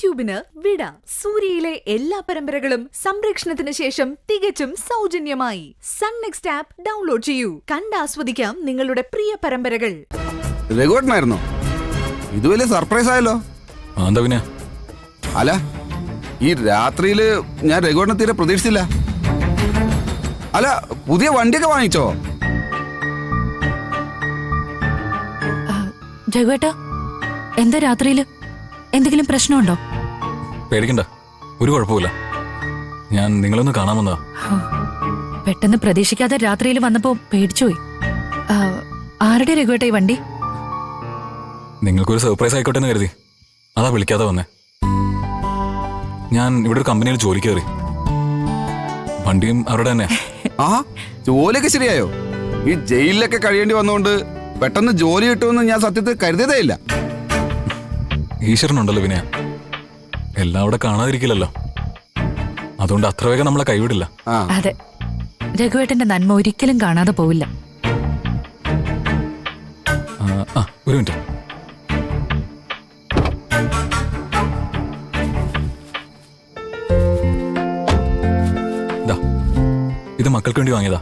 യൂട്യൂബിന് വിട. സൂര്യയിലെ എല്ലാ പരമ്പരകളും സംരക്ഷണത്തിന് ശേഷം തികച്ചും സൗജന്യമായി. സൺ നെക്സ്റ്റ് ആപ്പ് ഡൗൺലോഡ് ചെയ്യൂ. കണ്ടാസ്വദിക്കാം നിങ്ങളുടെ പ്രിയ പരമ്പരകൾ. രഘുവേട്ടനായിരുന്നോ? ഇത് വലിയ സർപ്രൈസ് ആയല്ലോ. അല്ല, ഈ രാത്രിയില് ഞാൻ രഘുവേട്ടനെ തീരെ പ്രതീക്ഷിച്ചില്ല. അല്ല, പുതിയ വണ്ടിയൊക്കെ വാങ്ങിച്ചോ? രഘുവേട്ട, എന്താ രാത്രിയില് എന്തെങ്കിലും പ്രശ്നമുണ്ടോ? പേടിക്കണ്ട, ഒരു കുഴപ്പമില്ല. ഞാൻ നിങ്ങളൊന്ന് കാണാൻ വന്നതാ. പെട്ടെന്ന് പ്രതീക്ഷിക്കാതെ രാത്രിയിൽ വന്നപ്പോ പേടിച്ചുപോയി. ആരുടെ രഘുവേട്ട ഈ വണ്ടി? നിങ്ങൾക്കൊരു സർപ്രൈസ് ആയിക്കോട്ടെ എന്ന് കരുതി, അതാ വിളിക്കാതെ വന്നേ. ഞാൻ ഇവിടെ ഒരു കമ്പനിയിൽ ജോലി കയറി. വണ്ടിയും അവരുടെ തന്നെ. ആ, ജോലിയൊക്കെ ശരിയായോ? ഈ ജയിലിലൊക്കെ കഴിയേണ്ടി വന്നുകൊണ്ട് പെട്ടെന്ന് ജോലി കിട്ടുമെന്ന് ഞാൻ സത്യത്തിൽ കരുതിയതേ ഇല്ല. ഈശ്വരനുണ്ടല്ലോ വിനയ, എല്ലാം അവിടെ കാണാതിരിക്കില്ലല്ലോ. അതുകൊണ്ട് അത്ര വേഗം നമ്മളെ കൈവിടില്ല. അതെ, രഘുവേട്ടന്റെ നന്മ ഒരിക്കലും കാണാതെ പോവില്ല. ഒരു മിനിറ്റ്. ഇത് മക്കൾക്ക് വേണ്ടി വാങ്ങിയതാ.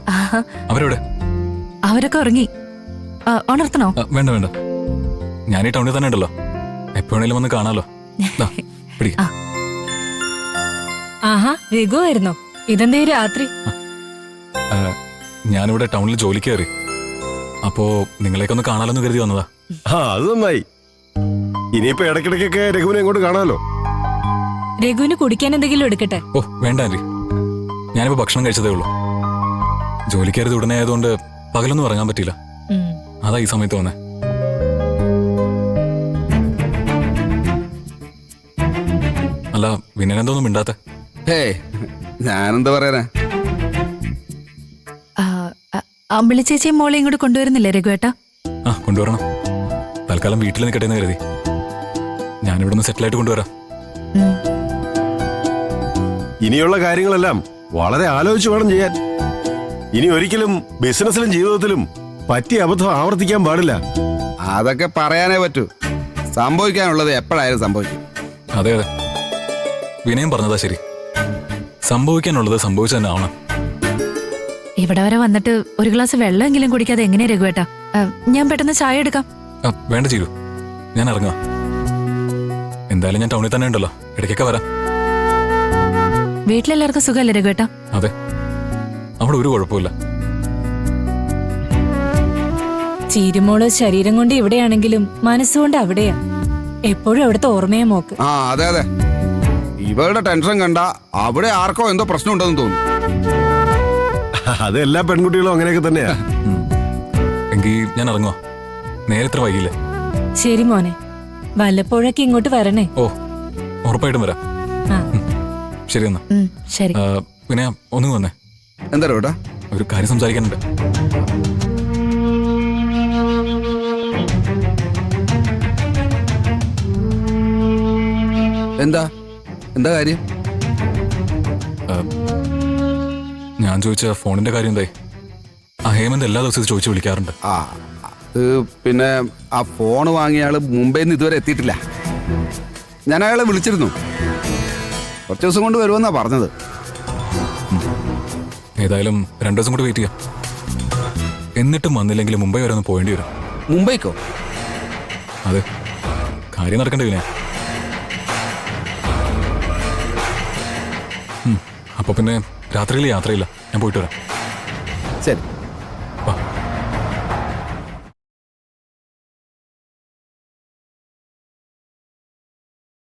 അവരെവിടെ? അവരൊക്കെ ഉറങ്ങി. ഉണർത്തണോ? വേണ്ട വേണ്ട, ഞാൻ ഈ ടൗണിൽ തന്നെ ഉണ്ടല്ലോ, എപ്പോഴേലും വന്ന് കാണാലോ. ആഹാ, രഘു ആയിരുന്നോ? ഇതെന്തേ രാത്രി? ഞാനിവിടെ ടൗണിൽ ജോലി കയറി. അപ്പോ നിങ്ങളെയൊക്കെ കാണാലോന്ന് കരുതി വന്നതാ. അത് നന്നായി. ഇനിയിപ്പോ ഇടയ്ക്കിടയ്ക്കൊക്കെ രഘുവിനെ ഇങ്ങോട്ട് കാണാലോ. രഘുവിന് കുടിക്കാൻ എന്തെങ്കിലും എടുക്കട്ടെ? ഓ വേണ്ട ആന്റി, ഞാനിപ്പോ ഭക്ഷണം കഴിച്ചതേ ഉള്ളൂ. ജോലി കയറിയത് ഉടനെ ആയതുകൊണ്ട് പകലൊന്നും ഇറങ്ങാൻ പറ്റിയില്ല. അതാ ഈ സമയത്ത് വന്നേ. അല്ല, വിനയനെന്തോന്നും മിണ്ടാത്തെ? ഞാനെന്താ പറയാനാ? അമ്പിളി ചേച്ചിയും മോളെ ഇങ്ങോട്ട് കൊണ്ടുവരുന്നില്ലേ രഘുവേട്ട? കൊണ്ടുവരണം. തൽക്കാലം വീട്ടിൽ നിൽക്കട്ടെ എന്ന് കരുതി. ഞാനിവിടെ നിന്ന് സെറ്റിലായിട്ട് കൊണ്ടുവരാം. ഇനിയുള്ള കാര്യങ്ങളെല്ലാം വളരെ ആലോചിച്ച് വേണം ചെയ്യാൻ. ഇനി ഒരിക്കലും ബിസിനസ്സിലും ജീവിതത്തിലും പറ്റിയ അബദ്ധം ആവർത്തിക്കാൻ പാടില്ല. അതൊക്കെ പറയാനേ പറ്റൂ. സംഭവിക്കാനുള്ളത് എപ്പോഴായാലും സംഭവിക്കും. അതെ അതെ, വിനയം പറഞ്ഞതാ ശരി. സംഭവിക്കാനുള്ളത് സംഭവിച്ചു തന്നെ ആവണം. ഇവിടെ വരെ വന്നിട്ട് ഒരു ഗ്ലാസ് വെള്ളമെങ്കിലും കുടിക്കാതെ എങ്ങനെയാ രഘുവേട്ട? ഞാൻ പെട്ടെന്ന് ചായ എടുക്കാം. വേണ്ട ചെയ്യൂ, ഞാൻ ഇറങ്ങാം. എന്തായാലും ഞാൻ ടൗണിൽ തന്നെ ഉണ്ടല്ലോ, ഇടയ്ക്കൊക്കെ വരാം. വീട്ടിലെല്ലാവർക്കും സുഖമല്ലേ രഘുവേട്ട? അതെ, അവിടെ ഒരു കുഴപ്പമില്ല. ചീരുമോള് ശരീരം കൊണ്ട് ഇവിടെയാണെങ്കിലും മനസ്സുകൊണ്ട് അവിടെയാ. എപ്പോഴും അവിടുത്തെ ഓർമ്മയെ മോക്ക്. അതെ അതെ, ഇവളുടെ ടെൻഷൻ കണ്ട അവിടെ ആർക്കോ എന്തോ പ്രശ്നം ഉണ്ടെന്ന് തോന്നുന്നു. അത് എല്ലാ പെൺകുട്ടികളും അങ്ങനെയൊക്കെ തന്നെയാ. എങ്കിൽ ഞാൻ ഇറങ്ങുവാ, നേരെ ഇത്ര വൈകില്ലേ? ശരി മോനെ, വല്ലപ്പോഴൊക്കെ ഇങ്ങോട്ട് വരണേ. ഓ, ഉറപ്പായിട്ടും വരാം. ശരി എന്നാ. ശരി. പിന്നെ ഒന്നും വന്നേ. എന്താ കേട്ടാ? ഒരു കാര്യം സംസാരിക്കാനുണ്ട്. എന്താ എന്താ കാര്യം? ഞാൻ ചോദിച്ച ഫോണിന്റെ കാര്യം എന്തായി? ഹേമന്ത് എല്ലാ ദിവസവും ചോദിച്ചു വിളിക്കാറുണ്ട്. പിന്നെ ആ ഫോൺ വാങ്ങിയ ആള് മുംബൈയിൽ നിന്ന് ഇതുവരെ എത്തിയിട്ടില്ല. ഞാൻ അയാളെ വിളിച്ചിരുന്നു. കുറച്ച് ദിവസം കൊണ്ട് വരുമെന്നാ പറഞ്ഞത്. ഏതായാലും 2 ദിവസം കൂടി വെയിറ്റ് ചെയ്യാം. എന്നിട്ടും വന്നില്ലെങ്കിൽ മുംബൈ വരെ ഒന്ന് പോകേണ്ടി വരും. മുംബൈക്കോ? അതെ, കാര്യം നടക്കണ്ടേ പിന്നെ. അപ്പൊ പിന്നെ രാത്രിയിൽ യാത്രയില്ല, ഞാൻ പോയിട്ട് വരാം. ശരി.